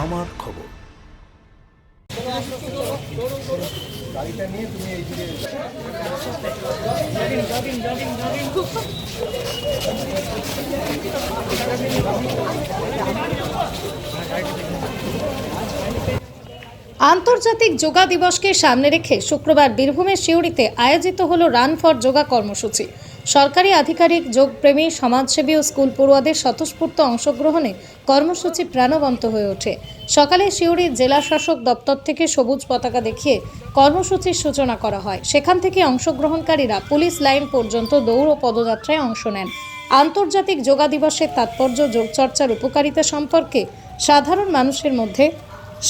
আমার খবর। আন্তর্জাতিক যোগা দিবসকে সামনে রেখে শুক্রবার বীরভূমের সিউড়িতে আয়োজিত হলো রান ফর যোগা কর্মসূচি। সরকারি আধিকারিক, যোগপ্রেমী, সমাজসেবী ও স্কুল পড়ুয়াদের স্বতঃস্ফূর্ত অংশগ্রহণে কর্মসূচি প্রাণবন্ত হয়ে ওঠে। সকালে সিউড়ির জেলা শাসক দপ্তর থেকে সবুজ পতাকা দেখিয়ে কর্মসূচির সূচনা করা হয়। সেখান থেকে অংশগ্রহণকারীরা পুলিশ লাইন পর্যন্ত দৌড় ও পদযাত্রায় অংশ নেন। আন্তর্জাতিক যোগা দিবসের তাৎপর্য, যোগচর্চার উপকারিতা সম্পর্কে সাধারণ মানুষের মধ্যে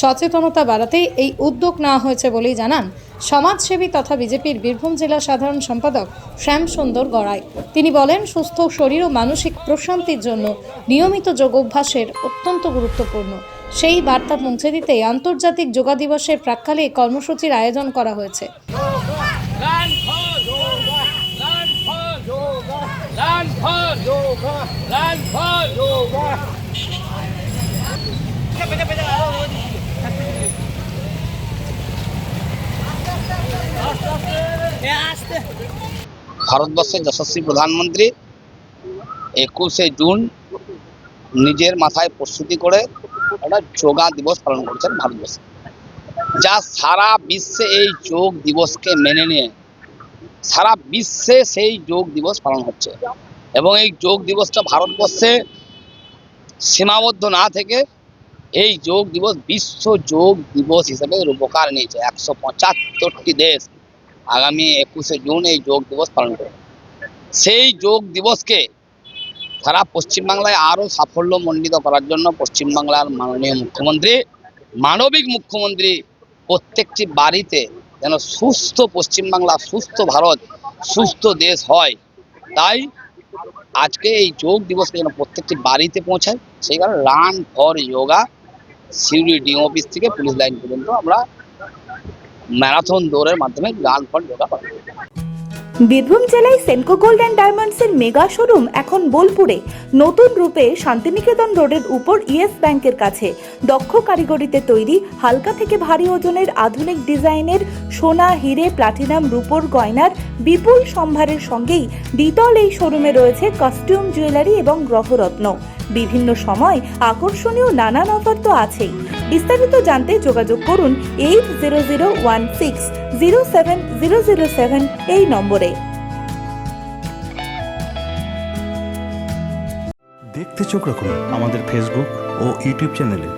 সচেতনতা বাড়াতেই এই উদ্যোগ নেওয়া হয়েছে বলেই জানান সমাজসেবী তথা বিজেপির বীরভূম জেলা সাধারণ সম্পাদক শ্যামসুন্দর গড়াই। তিনি বলেন, সুস্থ শরীর ও মানসিক প্রশান্তির জন্য নিয়মিত যোগ অভ্যাসের অত্যন্ত গুরুত্বপূর্ণ। সেই বার্তা পৌঁছে দিতেই আন্তর্জাতিক যোগা দিবসের প্রাক্কালে এই কর্মসূচির আয়োজন করা হয়েছে। ভারতবর্ষের যশস্বী প্রধানমন্ত্রী 21শে জুন নিজের মাথায় প্রস্তুতি করে একটা যোগা দিবস পালন করেছেন ভারতবর্ষে, যা সারা বিশ্বে এই যোগ দিবসকে মেনে নিয়ে সারা বিশ্বে সেই যোগ দিবস পালন হচ্ছে। এবং এই যোগ দিবসটা ভারতবর্ষে সীমাবদ্ধ না থেকে এই যোগ দিবস বিশ্ব যোগ দিবস হিসেবে রূপকার নিয়েছে। 175টি দেশ আগামী 21শে জুন এই যোগ দিবস পালন করবে। সেই যোগ দিবসকে সারা পশ্চিমবাংলায় আরও সাফল্যমণ্ডিত করার জন্য পশ্চিমবাংলার মাননীয় মুখ্যমন্ত্রী, মানবিক মুখ্যমন্ত্রী, প্রত্যেকটি বাড়িতে যেন সুস্থ পশ্চিমবাংলা, সুস্থ ভারত, সুস্থ দেশ হয়, তাই আজকে এই যোগ দিবসকে যেন প্রত্যেকটি বাড়িতে পৌঁছায়, সেই কারণে run for yoga Suri DM office থেকে পুলিশ লাইন পর্যন্ত আমরা ম্যারাথন দৌড়ের মাধ্যমে রান ফর যোগা পালন করি। বীরভূম জেলায় সেনকো গোল্ড অ্যান্ড ডায়মন্ডসের মেগা শোরুম এখন বোলপুরে নতুন রূপে শান্তিনিকেতন রোডের উপর ইয়েস ব্যাংকের কাছে। দক্ষ কারিগরিতে তৈরি হালকা থেকে ভারী ওজনের আধুনিক ডিজাইনের সোনা, হিরে, প্লাটিনাম, রূপোর গয়নার বিপুল সম্ভারের সঙ্গেই দ্বিতল এই শোরুমে রয়েছে কস্টিউম, জুয়েলারি এবং গ্রহরত্ন। বিভিন্ন সময় আকর্ষণীয় নানান অফার তো আছেই। বিস্তারিত জানতে যোগাযোগ করুন 8001607007 এই নম্বরে। দেখতে চোখ রাখুন আমাদের ফেসবুক ও ইউটিউব চ্যানেলে।